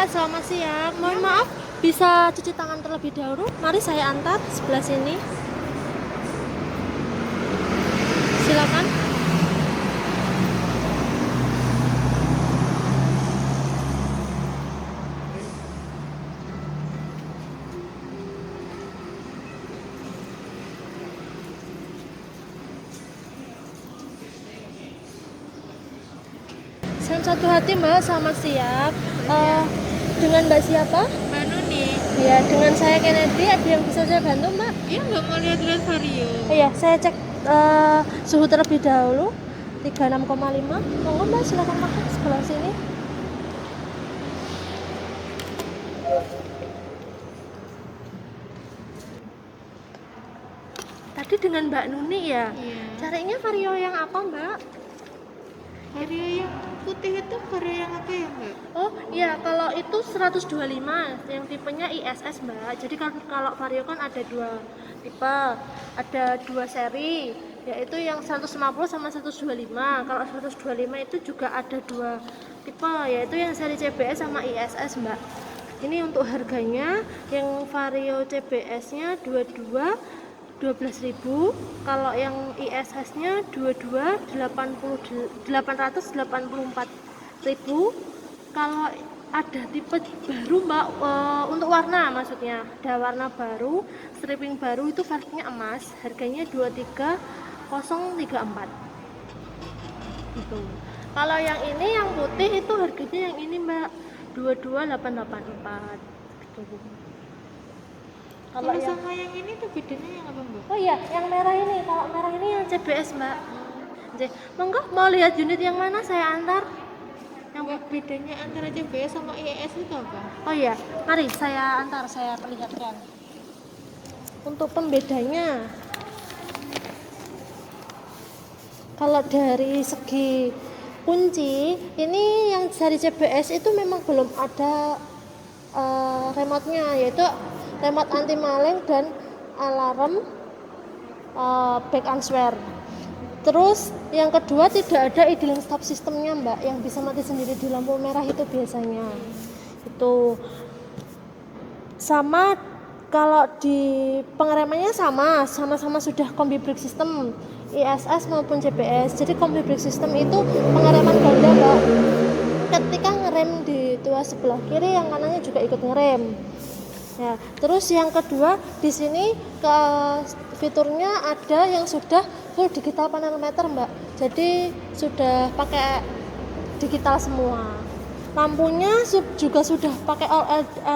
selamat siang. Mohon maaf, bisa cuci tangan terlebih dahulu? Mari saya antar sebelah sini. Silakan. Salam satu hati Mbak, selamat siang. Dengan Mbak siapa? Mbak Nuni, Ya, dengan saya Kennedy. Ada yang bisa saya bantu Mbak? dia nggak mau lihat-lihat vario. Iya, saya cek suhu terlebih dahulu. 36,5. Monggo Mbak, silakan masuk sebelah sini. Tadi dengan Mbak Nuni ya? Iya. Carinya vario yang apa Mbak? Vario yang putih itu vario yang apa ya Mbak? Oh iya, kalau itu 125 yang tipenya ISS Mbak. Jadi kan kalau vario kan ada dua tipe, ada dua seri, yaitu yang 150 sama 125. Kalau 125 itu juga ada dua tipe, yaitu yang seri CBS sama ISS Mbak. Ini untuk harganya yang vario CBS-nya 22 12.000, kalau yang ISS-nya 22 884.000. Kalau ada tipe baru Mbak, untuk warna maksudnya, ada warna baru, stripping baru itu versinya emas, harganya 23034 gitu. Kalau yang ini yang putih itu harganya yang ini Mbak, 22884 gitu. Kalau sama yang ini tuh bedanya yang apa Mbak? Oh iya, yang merah ini. Kalau merah ini yang CBS Mbak. Jadi, monggo mau lihat unit yang mana saya antar? Mbak, bedanya antara CBS sama IES itu apa? Oh iya, mari saya antar, saya perlihatkan. Untuk pembedanya, kalau dari segi kunci, ini yang dari CBS itu memang belum ada remote-nya, yaitu remote anti maling dan alarm back and swear. Terus yang kedua, tidak ada idling stop sistemnya Mbak, yang bisa mati sendiri di lampu merah itu biasanya. Itu sama. Kalau di pengeremannya sama-sama sudah combi brake system ISS maupun CBS. Jadi combi brake system itu pengereman ganda Mbak. Ketika ngerem di tuas sebelah kiri, yang kanannya juga ikut ngerem. Ya, terus yang kedua di sini ke fiturnya ada yang sudah full digital panel meter Mbak. Jadi sudah pakai digital semua. Lampunya juga sudah pakai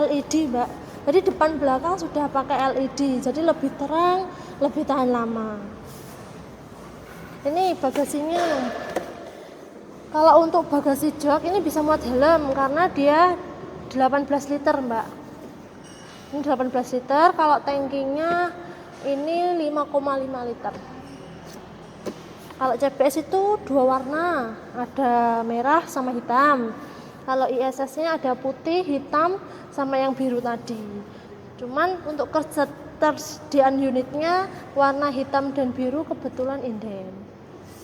LED Mbak. Jadi depan belakang sudah pakai LED. Jadi lebih terang, lebih tahan lama. Ini bagasinya. Kalau untuk bagasi jok ini bisa muat helm karena dia 18 liter Mbak. Ini 18 liter, kalau tankinya ini 5,5 liter. Kalau CBS itu dua warna, ada merah sama hitam. Kalau ISS-nya ada putih, hitam, sama yang biru tadi. Cuman untuk ketersediaan unitnya warna hitam dan biru kebetulan inden.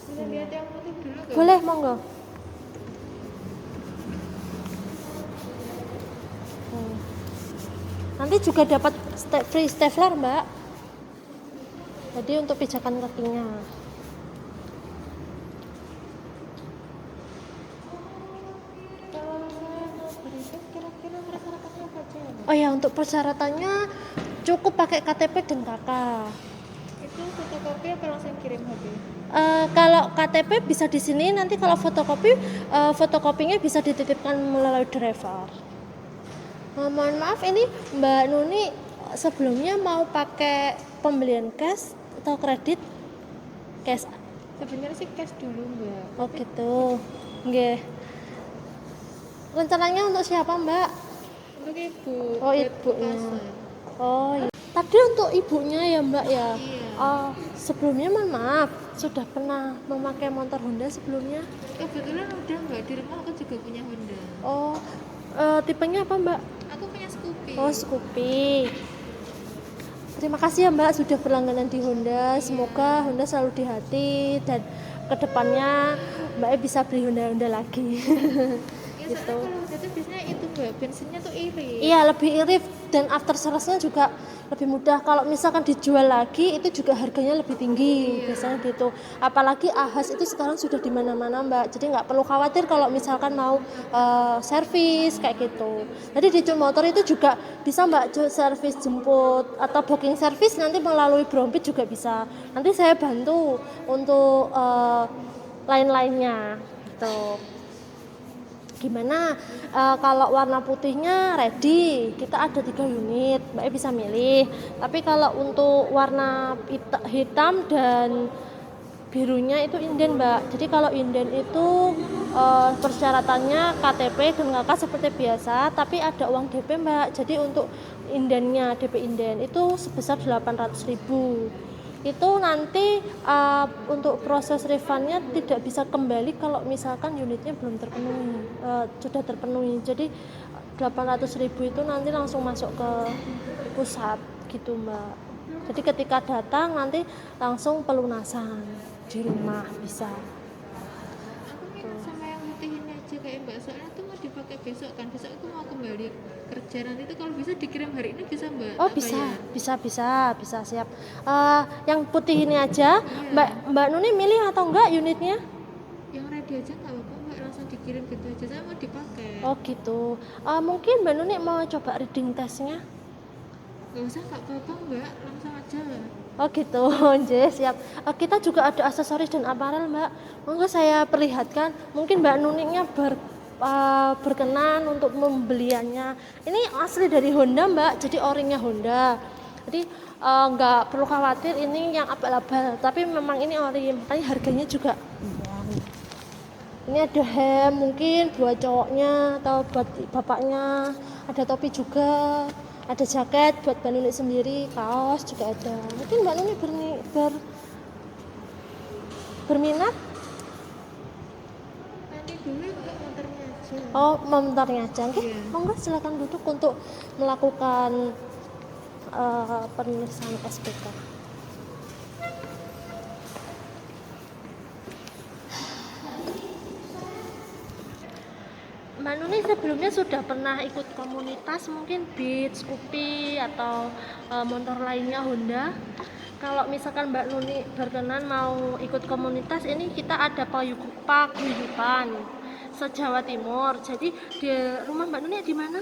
Bisa lihat yang putih dulu kan? Boleh, monggo. Nanti juga dapat free stapler Mbak. Jadi untuk pijakan kakinya. Kalau saya mau beli itu kira-kira persyaratannya apa aja ya Mbak? Oh ya, untuk persyaratannya cukup pakai KTP dan KK. Itu fotokopi apa langsung kirim HP? Kalau KTP bisa di sini, nanti kalau fotokopi, fotokopinya bisa dititipkan melalui driver. Mohon maaf, ini Mbak Nuni sebelumnya mau pakai pembelian cash atau kredit? Cash. Sebenarnya sih cash dulu Mbak. Oh gitu. Nggih. Rencananya untuk siapa Mbak? Untuk ibu. Oh, buat ibunya. pasar. Oh iya. Tadi untuk ibunya ya Mbak ya. Iya. Sebelumnya mohon maaf, sudah pernah memakai motor Honda sebelumnya? Kebetulan udah Mbak, di rumah aku juga punya Honda. Oh, tipenya apa Mbak? Aku punya Scoopy. Oh, Scoopy. Terima kasih ya Mbak sudah berlangganan di Honda. Semoga Honda selalu di hati dan kedepannya Mbak bisa beli Honda lagi. Ya gitu. Kalau Honda tuh biasanya itu Mbak, bensinnya tuh irit. Iya, lebih irit dan after sales-nya juga lebih mudah. Kalau misalkan dijual lagi itu juga harganya lebih tinggi, biasanya gitu. Apalagi Ahas itu sekarang sudah di mana-mana Mbak. Jadi nggak perlu khawatir kalau misalkan mau servis kayak gitu. Jadi di Cul Motor itu juga bisa Mbak servis jemput atau booking servis nanti melalui Brompit juga bisa. Nanti saya bantu untuk lain-lainnya gitu. Gimana kalau warna putihnya ready, kita ada 3 unit, Mbak bisa milih. Tapi kalau untuk warna hitam dan birunya itu inden Mbak. Jadi kalau inden itu persyaratannya KTP dan KK seperti biasa, tapi ada uang DP Mbak. Jadi untuk indennya, DP inden itu sebesar 800.000. Itu nanti untuk proses refundnya tidak bisa kembali kalau misalkan unitnya belum terpenuhi, sudah terpenuhi. Jadi 800.000 itu nanti langsung masuk ke pusat gitu Mbak. Jadi ketika datang nanti langsung pelunasan di rumah bisa. Aku minat sama yang putih ini aja kayak Mbak, soalnya tuh mau dipakai besok kan, besok aku mau kembali kerja, nanti tuh kalau bisa dikirim hari ini bisa Mbak? Oh Tak bisa, bayar. bisa siap. Yang putih ini aja, Mbak Nuni milih atau enggak unitnya? Yang ready aja nggak apa-apa Mbak, langsung dikirim gitu aja, saya mau dipakai. Oh gitu. Mungkin Mbak Nuni mau coba reading testnya? Nggak usah, nggak apa-apa Mbak, langsung aja. Oh gitu, Jess, siap. Kita juga ada aksesoris dan aparel Mbak. Monggo saya perlihatkan. Mungkin Mbak Nuninya berkenan untuk membeliannya. Ini asli dari Honda Mbak, jadi orinya Honda. Jadi nggak perlu khawatir ini yang abal-abal, tapi memang ini ori. Makanya harganya juga murah. Ini ada hem mungkin buat cowoknya atau buat bapaknya. Ada topi juga. Ada jaket buat Mbak Nuni sendiri, kaos juga ada. Mungkin Mbak Nuni berminat? Nanti dulu Mbak motornya aja. Oh, motornya aja. Oke, Iya. monggo silakan duduk untuk melakukan pemeriksaan SPK. Mbak Nuni sebelumnya sudah pernah ikut komunitas mungkin Beats, Scoopy atau motor lainnya Honda. Kalau misalkan Mbak Nuni berkenan mau ikut komunitas ini, kita ada paguyuban se-Jawa Timur. Jadi di rumah Mbak Nuni di mana?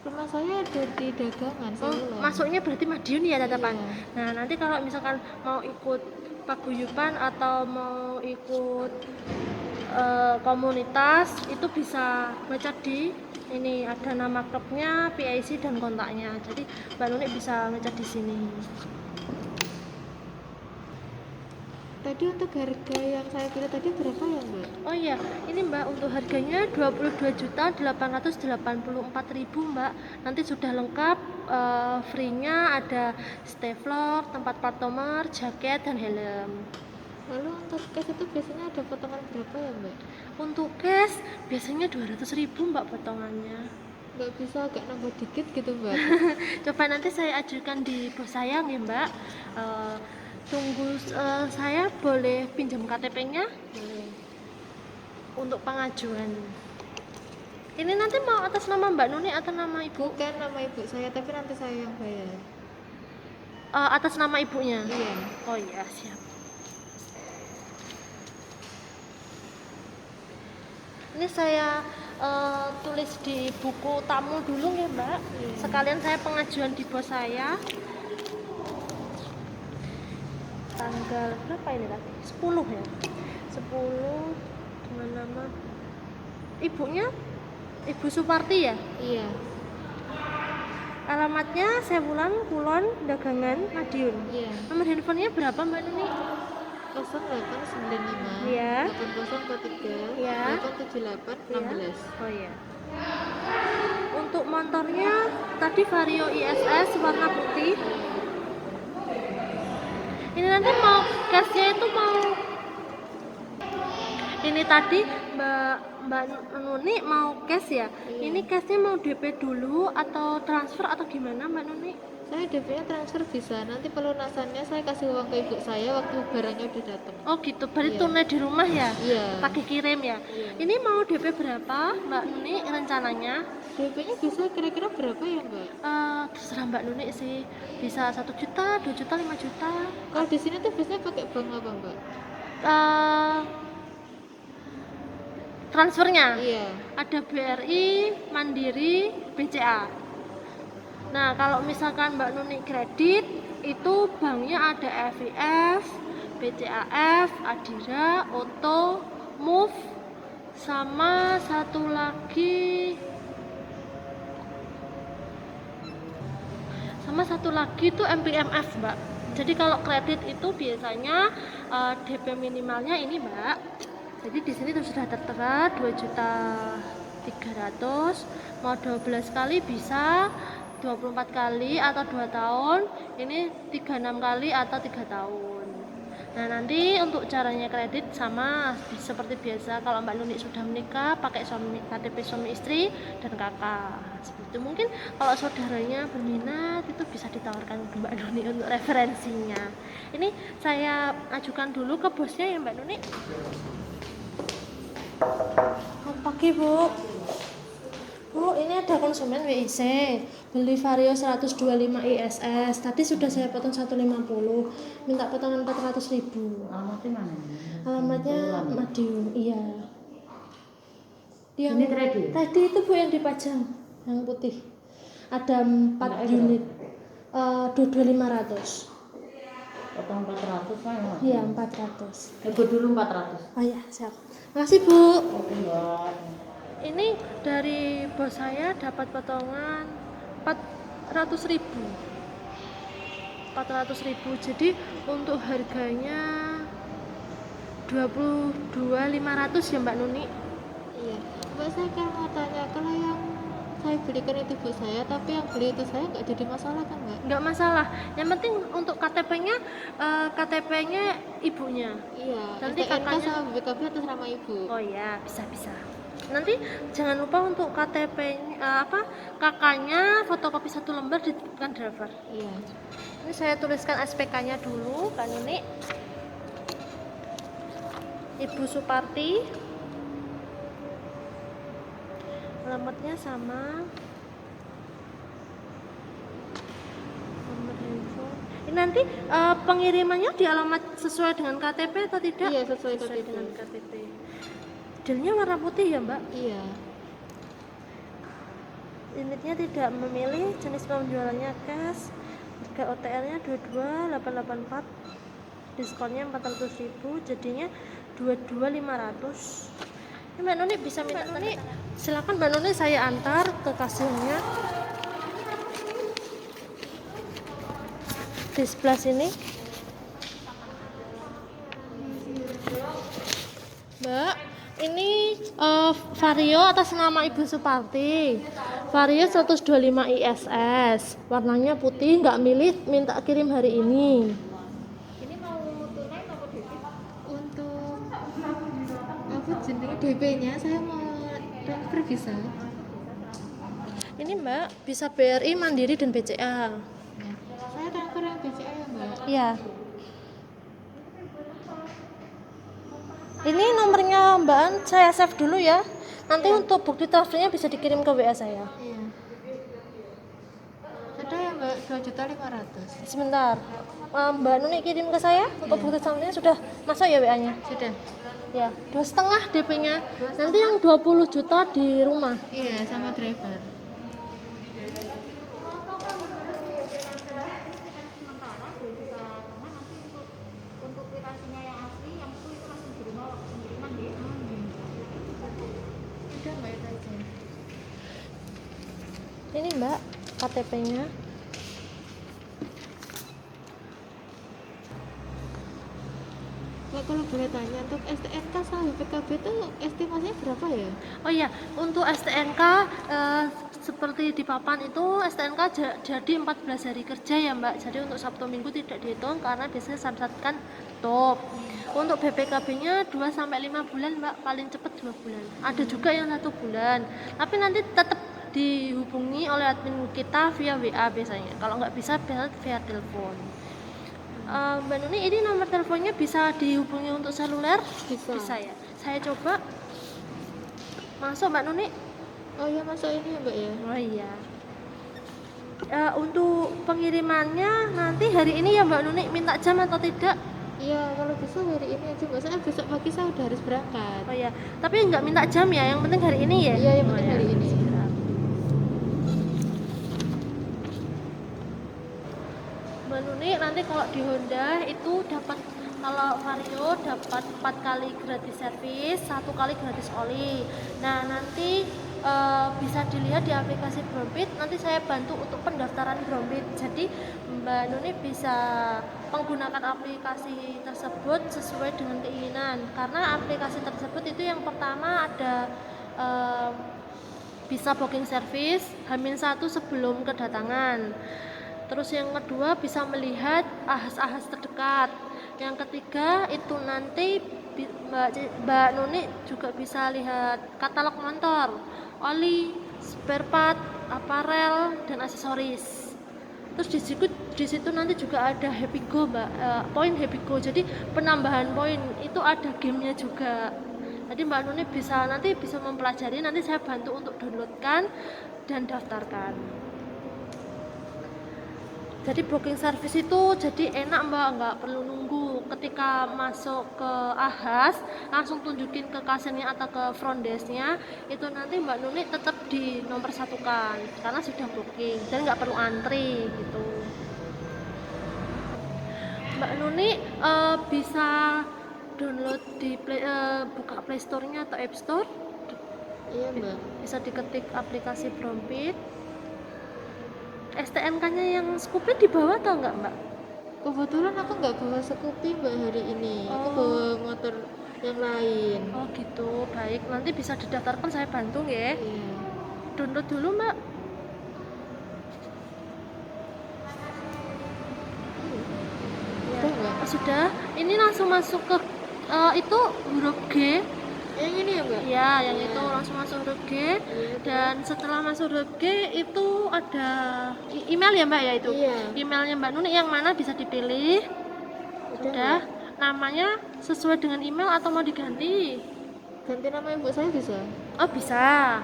Rumah saya ada di dagangan, saya Masuknya berarti Madiun ya tatapan. Iya. Nah, nanti kalau misalkan mau ikut paguyuban atau mau ikut komunitas itu bisa baca di ini, ada nama klubnya, PIC dan kontaknya. Jadi Mbak Nuni bisa baca di sini. Tadi untuk harga yang saya pilih tadi berapa ya Mbak? Oh iya, ini Mbak untuk harganya 22.884.000 Mbak. Nanti sudah lengkap, free-nya ada stapler, tempat plat nomor, jaket dan helm. Lalu untuk cash itu biasanya ada potongan berapa ya Mbak? Untuk cash biasanya 200.000 Mbak potongannya. Nggak bisa agak nambah dikit gitu Mbak? Coba nanti saya ajukan di bos saya nih Mbak. Tunggu, saya boleh pinjam KTP-nya Boleh. untuk pengajuan. Ini nanti mau atas nama Mbak Nuni atau nama ibu? Bukan nama ibu saya, tapi nanti saya yang bayar. Atas nama ibunya. Iya. Oh iya, siap. Ini saya tulis di buku tamu dulu ya Mbak. Sekalian saya pengajuan di bos saya. Tanggal berapa ini tadi? 10 ya? 10 dengan nama ibunya Ibu Suparti ya? Iya. Alamatnya Sewulan Kulon Dagangan Madiun. Iya. Nomor handphonenya berapa Mbak Nuni? 0895 Iya. 8043 Iya. 878 16. Oh iya. Untuk motornya tadi Vario ISS warna putih. Ini nanti mau cashnya itu mau ini tadi Mbak Nuni mau cash ya? Iya. Ini cashnya mau DP dulu atau transfer atau gimana Mbak Nuni? Saya DP-nya transfer bisa, nanti pelunasannya saya kasih uang ke ibu saya waktu barangnya udah datang. Oh gitu, berarti Iya. tunai di rumah ya? Iya. Pakai kirim ya? Iya. Ini mau DP berapa Mbak Nuni rencananya? DP-nya bisa kira-kira berapa ya Mbak? Terserah Mbak Nuni sih, bisa 1 juta, 2 juta, 5 juta. Kalau di sini tuh biasanya pakai bank apa Mbak? Eh, transfernya Iya. ada BRI, Mandiri, BCA. Nah kalau misalkan Mbak Nuni kredit itu banknya ada FIF, BCAF, Adira, Oto, Move, sama satu lagi itu MPMF Mbak. Jadi kalau kredit itu biasanya DP minimalnya ini Mbak. Jadi di sini tuh sudah tertera 2.300.000, mau 12 kali bisa, 24 kali atau 2 tahun, ini 36 kali atau 3 tahun. Nah nanti untuk caranya kredit sama seperti biasa, kalau Mbak Nuni sudah menikah pakai KTP suami istri dan kakak seperti itu. Mungkin kalau saudaranya berminat itu bisa ditawarkan ke Mbak Nuni untuk referensinya. Ini saya ajukan dulu ke bosnya ya Mbak Nuni. Selamat pagi Bu. Bu, ini ada konsumen WIC beli Vario 125 ISS. Tadi sudah saya potong 150, minta potongan 400.000. Alamatnya mana? Alamatnya Madiun, iya. Ini kredit? Tadi itu Bu yang dipajang, yang putih. Ada 4 unit. 22.500. Potong 400 saya. Iya, 400. Ikut dulu 400. Oh ya, siap. Makasih Bu. Oke, Mbak. Ini dari bos saya dapat potongan 400.000. 400.000. Jadi untuk harganya 22.500 ya Mbak Nuni. Iya. Mbak saya kan mau tanya, kalau yang saya belikan itu ibu saya, tapi yang beli itu saya nggak jadi masalah kan Mbak? Nggak masalah. Yang penting untuk KTP-nya ibunya. Iya. Nanti STNK kakaknya. sama BPKB atas nama ibu. Oh ya, bisa. Nanti jangan lupa untuk KTP-nya kakaknya fotokopi 1 lembar dititipkan driver. Iya. Ini saya tuliskan SPK-nya dulu kan ini. Ibu Suparti. Alamatnya sama. Nomor handphone. Ini nanti pengirimannya di alamat sesuai dengan KTP atau tidak? Iya, sesuai KTP. dengan KTP. Delnya warna putih ya Mbak? Iya. Unitnya tidak memilih, jenis penjualannya cash, harga OTR-nya 22.884, diskonnya 400.000, jadinya 22.500. Ini Mbak Nuni bisa minta Mbak Nuni, silakan Mbak Nuni saya antar ke kasirnya di sebelah sini. Mbak, ini Vario atas nama Ibu Suparti. Vario 125 ISS, warnanya putih, nggak milih, minta kirim hari ini. Ini mau tunai atau DP? Untuk apa jenis DP-nya saya mau transfer bisa. Ini Mbak, bisa BRI, Mandiri, dan BCA. Ya. Saya transfer yang BCA ya Mbak. Iya. Ini nomornya Mbak An, saya save dulu ya. Nanti untuk bukti transfernya bisa dikirim ke WA saya. Iya. Ada ya Mbak 2.500.000. Sebentar, Mbak Nuni kirim ke saya untuk bukti transfernya sudah masuk ya WA-nya? Sudah. Ya, 2,5 DP-nya. Nanti yang 20 juta di rumah. Iya, sama driver. Udah Mbak itu aja. Ini Mbak, KTP-nya. Mbak kalau boleh tanya, untuk STNK sama BPKB itu estimasinya berapa ya? Oh iya, untuk STNK seperti di papan itu STNK jadi 14 hari kerja ya Mbak. Jadi untuk Sabtu Minggu tidak dihitung karena biasanya samsat kan top. Untuk BPKB-nya 2 sampai 5 bulan Mbak, paling cepat 2 bulan. Ada juga yang 1 bulan. Tapi nanti tetap dihubungi oleh admin kita via WA biasanya. Kalau nggak bisa via telepon. Mbak Nuni, ini nomor teleponnya bisa dihubungi untuk seluler? Bisa. Ya. Saya coba masuk Mbak Nuni. Oh ya, masuk ini ya Mbak ya. Oh iya. Untuk pengirimannya nanti hari ini ya Mbak Nuni, minta jam atau tidak? Iya, kalau bisa hari ini aja Mbak, soalnya besok pagi saya udah harus berangkat. Oh iya, tapi nggak minta jam ya, yang penting hari ini ya? Iya, yang penting Oh, hari ya. ini. Mbak Nuni, nanti kalau di Honda itu dapat, kalau Vario dapat 4 kali gratis servis, 1 kali gratis oli. Nah nanti bisa dilihat di aplikasi Brompit, nanti saya bantu untuk pendaftaran Brompit. Jadi Mbak Nuni bisa menggunakan aplikasi tersebut sesuai dengan keinginan, karena aplikasi tersebut itu yang pertama ada bisa booking service H-1 sebelum kedatangan. Terus yang kedua bisa melihat ahas-ahas terdekat. Yang ketiga itu nanti Mbak Nuni juga bisa lihat katalog motor, oli, spare part, aparel, dan aksesoris. Terus di situ nanti juga ada Happy Go Mbak, poin Happy Go. Jadi penambahan poin itu ada gamenya juga. Jadi Mbak Nuni nanti bisa mempelajari, nanti saya bantu untuk downloadkan dan daftarkan. Jadi booking service itu jadi enak Mbak, nggak perlu nunggu. Ketika masuk ke ahas langsung tunjukin ke kasirnya atau ke front desk-nya, itu nanti Mbak Nuni tetap di nomor satukan karena sudah booking, dan nggak perlu antri gitu. Mbak Nuni bisa download di buka Play Store-nya atau App Store. Iya Mbak. Bisa diketik aplikasi Brompit. STNK-nya yang Scoopy dibawa atau enggak Mbak? Kebetulan aku nggak bawa Scoopy Mbak hari ini. Aku Oh. bawa motor yang lain. Oh gitu, baik. Nanti bisa didaftarkan, saya bantu ya. Iya. Download dulu Mbak. Ya. Udah nggak? Sudah. Ini langsung masuk ke itu huruf G. Yang ini ya Mbak? Ya, yang itu langsung masuk huruf G. Dan setelah masuk huruf G itu ada email ya Mbak ya itu. Iya. Emailnya Mbak Nuni yang mana bisa dipilih. Sudah. Namanya sesuai dengan email atau mau diganti? Ganti nama ibu saya bisa? Oh bisa.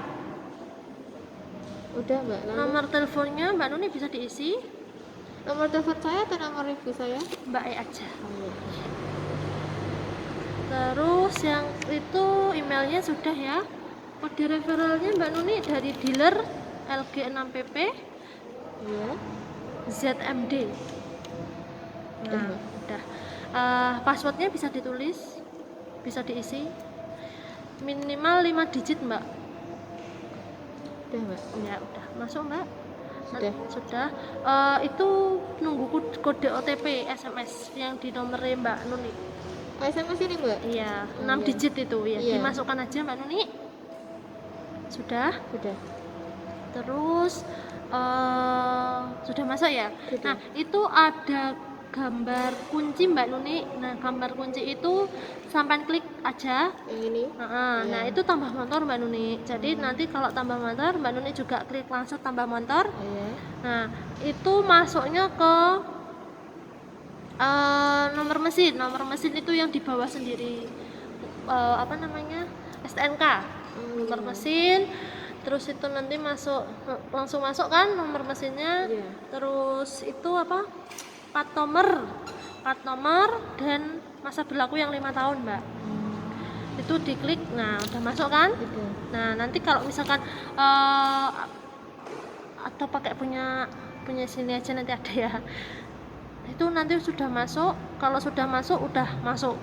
Udah Mbak. Lalu Nomor teleponnya Mbak Nuni bisa diisi. nomor telepon saya atau nomor ibu saya? Mbak E aja. Oh, iya. Terus yang itu emailnya sudah ya. Kode referralnya Mbak Nuni dari dealer LG6PP Iya. ZMD. Udah, Nah, Mbak. udah. Passwordnya bisa ditulis, bisa diisi. Minimal 5 digit Mbak. Udah Mbak. Ya udah, masuk Mbak. Sudah. Itu nunggu kode OTP SMS yang di nomornya Mbak Nuni. SMS ini Mbak? Iya, Oh, 6 iya. digit itu ya. Iya. Dimasukkan aja Mbak Nuni. Sudah. Udah. Terus sudah masuk ya. Sudah. Nah, itu ada gambar kunci Mbak Nuni. Nah, gambar kunci itu sampai klik aja. Yang ini? Nah, itu tambah motor Mbak Nuni. Jadi nanti kalau tambah motor, Mbak Nuni juga klik langsung tambah motor. Oh, iya. Nah, itu masuknya ke nomor mesin. Nomor mesin itu yang di bawah sendiri. Apa namanya? STNK. Nomor mesin. Terus itu nanti langsung masuk kan nomor mesinnya. Iya. Terus itu apa? Plat nomor dan masa berlaku yang 5 tahun Mbak. Itu diklik, nah udah masuk kan. Udah. Nah nanti kalau misalkan atau pakai punya sini aja nanti ada ya, itu nanti sudah masuk. Kalau sudah masuk udah masuk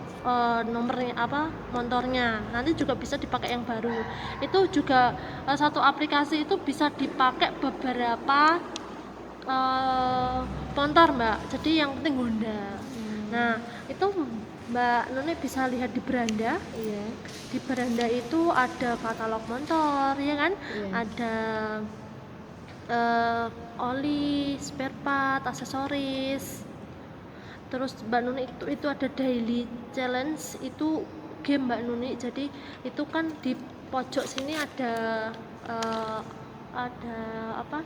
nomornya apa, motornya. Nanti juga bisa dipakai yang baru. Itu juga satu aplikasi itu bisa dipakai beberapa motor Mbak, jadi yang penting Honda. Nah itu Mbak Nuni bisa lihat di beranda. Iya. Di beranda itu ada katalog motor ya kan. Iya. Ada oli, spare part, aksesoris. Terus Mbak Nuni itu ada daily challenge, itu game Mbak Nuni. Jadi itu kan di pojok sini ada ada apa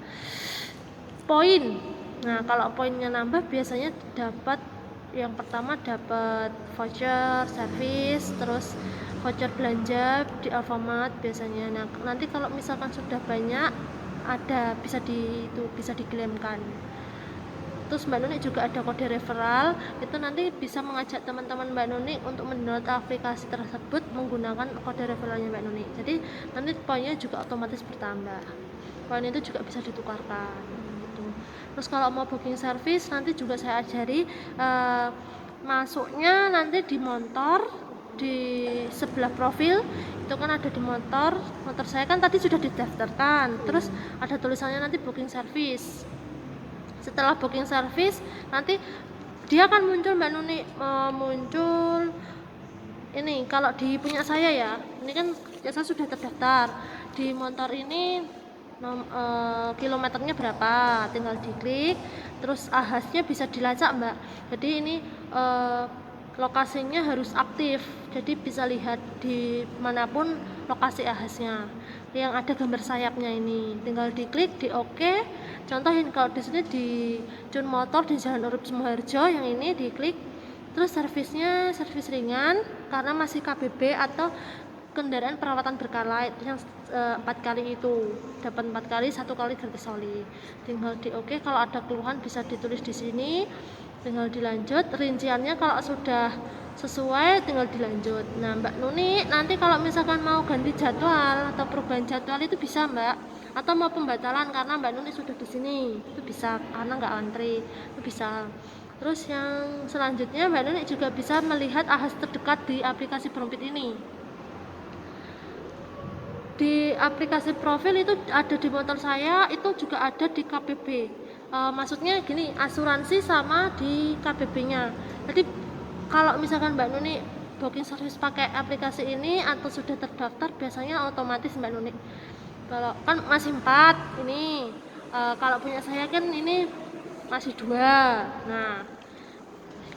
poin. Nah kalau poinnya nambah biasanya dapat yang pertama dapat voucher servis, terus voucher belanja di Alfamart biasanya. Nah nanti kalau misalkan sudah banyak ada bisa diklaimkan. Terus Mbak Nuni juga ada kode referral, itu nanti bisa mengajak teman-teman Mbak Nuni untuk mendownload aplikasi tersebut menggunakan kode referralnya Mbak Nuni. Jadi nanti poinnya juga otomatis bertambah. Poin itu juga bisa ditukarkan gitu. Terus kalau mau booking service nanti juga saya ajari masuknya nanti di motor, di sebelah profil itu kan ada di motor saya kan tadi sudah didaftarkan, terus ada tulisannya nanti booking service. Setelah booking service nanti dia akan muncul Mbak Nuni, muncul ini kalau di punya saya ya, ini kan saya sudah terdaftar di motor ini, kilometernya berapa, tinggal diklik, terus ahasnya bisa dilacak Mbak. Jadi ini lokasinya harus aktif, jadi bisa lihat di manapun lokasi ahasnya yang ada gambar sayapnya ini, tinggal diklik di OK. Contohin kalau di sini di Jun Motor di Jalan Urip Sumoharjo, yang ini diklik, terus servisnya servis ringan karena masih KBB atau kendaraan perawatan berkala yang 4 kali itu dapat 4 kali, 1 kali gratis oli. Tinggal di OK, kalau ada keluhan bisa ditulis di sini, tinggal dilanjut. Rinciannya kalau sudah sesuai tinggal dilanjut. Nah Mbak Nuni nanti kalau misalkan mau ganti jadwal atau perubahan jadwal itu bisa Mbak, atau mau pembatalan karena Mbak Nuni sudah di sini itu bisa, karena nggak antri itu bisa. Terus yang selanjutnya Mbak Nuni juga bisa melihat ahas terdekat di aplikasi Brompit ini. Di aplikasi profil itu ada di motor saya, itu juga ada di KBB. Maksudnya gini, asuransi sama di KBB-nya. Jadi kalau misalkan Mbak Nuni booking service pakai aplikasi ini atau sudah terdaftar, biasanya otomatis Mbak Nuni. Kalau kan masih 4 ini, kalau punya saya kan ini masih 2. Nah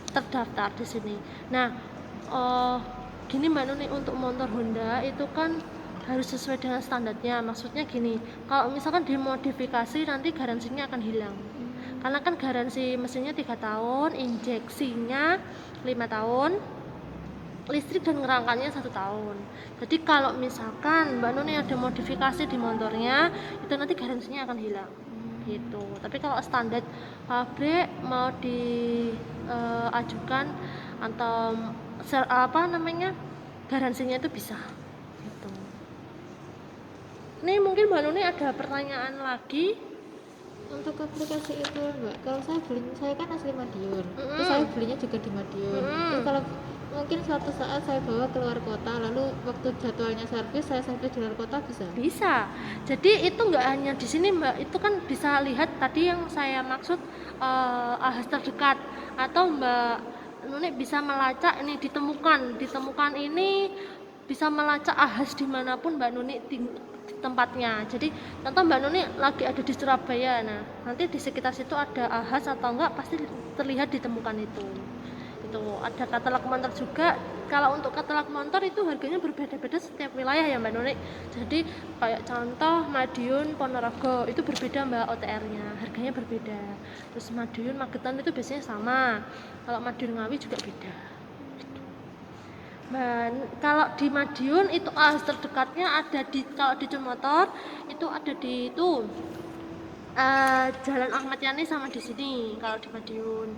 terdaftar di sini. Nah gini Mbak Nuni, untuk motor Honda itu kan harus sesuai dengan standarnya. Maksudnya gini, kalau misalkan dimodifikasi nanti garansinya akan hilang, karena kan garansi mesinnya 3 tahun, injeksinya 5 tahun, listrik dan ngerangkanya 1 tahun. Jadi kalau misalkan Mbak Nuni ada modifikasi di motornya, itu nanti garansinya akan hilang gitu. Tapi kalau standar pabrik mau diajukan atau garansinya itu bisa gitu. Ini mungkin Mbak Nuni ada pertanyaan lagi. Untuk aplikasi itu Mbak, kalau saya kan asli Madiun, terus saya belinya juga di Madiun. Terus kalau mungkin suatu saat saya bawa keluar kota, lalu waktu jadwalnya servis saya servis di luar kota, bisa? Jadi itu nggak hanya di sini Mbak, itu kan bisa lihat tadi yang saya maksud ahas terdekat, atau Mbak Nuni bisa melacak ini, ditemukan ini bisa melacak ahas dimanapun Mbak Nuni di tempatnya. Jadi contoh Mbak Nuni lagi ada di Surabaya, nah nanti di sekitar situ ada ahas atau enggak pasti terlihat ditemukan itu. Ada katalog motor juga. Kalau untuk katalog motor itu harganya berbeda-beda setiap wilayah ya Mbak Nuni. Jadi kayak contoh Madiun, Ponorogo itu berbeda Mbak, OTR-nya harganya berbeda. Terus Madiun, Magetan itu biasanya sama. Kalau Madiun Ngawi juga beda. Kalau di Madiun itu ahas terdekatnya ada kalau di Jun Motor itu ada di Jalan Ahmad Yani sama di sini kalau di Madiun.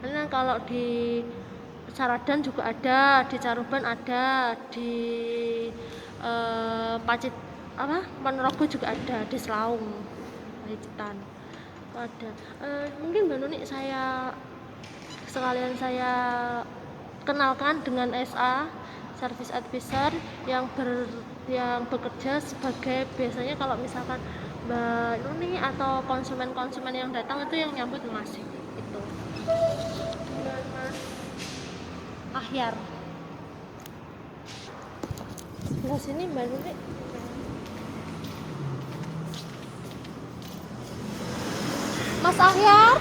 Nah, kalau di Saradan juga ada, di Caruban ada, di Ponorogo juga ada, di Selaung, Pacitan ada. Mungkin Mbak Nuni sekalian saya kenalkan dengan SA Service Advisor yang bekerja sebagai, biasanya kalau misalkan Mbak Nuni atau konsumen-konsumen yang datang itu yang nyambut Mas itu. Mas Ahyar. Sebelah sini Mbak Nuni. Mas Ahyar.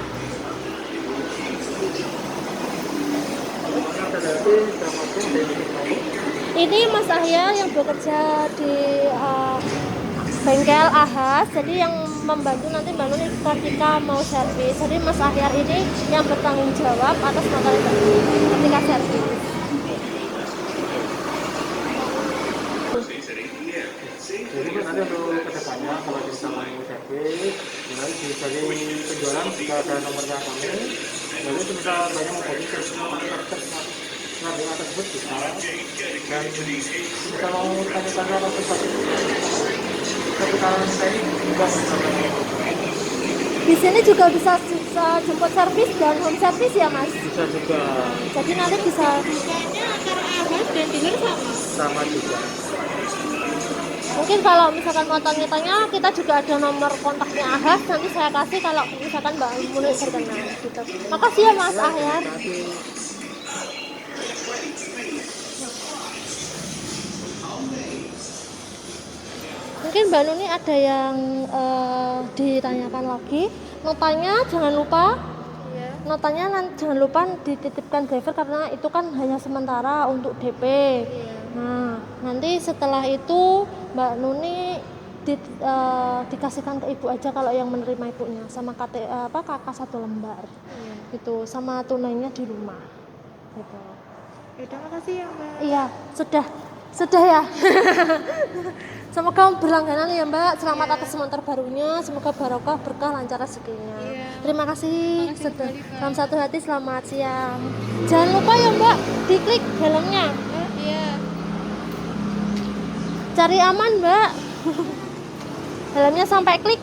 Ini Mas Ahyar yang bekerja di bengkel Ahas, jadi yang membantu nanti Mbak Nuni ketika mau servis. Jadi Mas Ahyar ini yang bertanggung jawab atas motor Mbak Nuni ketika servis. Jadi nanti untuk kedepannya kalau kita mau servis, nanti dari penjualan jika ada nomornya kami, lalu bisa banyak membagi nanti tersebut bisa dan bisa mau tanya-tanya atau seputar saya juga bisa. Di sini juga bisa jemput servis dan home service ya Mas. Bisa juga Jadi nanti bisa kayaknya antara Ahas dan dealer sama. sama juga. mungkin kalau misalkan mau tanya-tanya kita juga ada nomor kontaknya Ahas, nanti saya kasih kalau misalkan Mbak Nuni berkenan gitu. Makasih ya Mas Ahyar. Mungkin Mbak Nuni ada yang ditanyakan lagi. Notanya jangan lupa, Iya. notanya jangan lupa dititipkan driver karena itu kan hanya sementara untuk DP. Iya. Nah, nanti setelah itu Mbak Nuni dikasihkan ke ibu aja kalau yang menerima ibunya sama kakak 1 lembar. Iya. Gitu, sama tunainya di rumah. Gitu. Udah, makasih ya Mbak. Iya, sudah ya. Semoga berlangganan ya Mbak. Selamat atas motor barunya. Semoga barokah, berkah, lancar rezekinya. Iya. Terima kasih. Terima kasih kembali, Mbak. Salam satu hati, selamat siang. Jangan lupa ya Mbak, diklik helmnya. Iya. Cari aman Mbak. Helmnya sampai klik.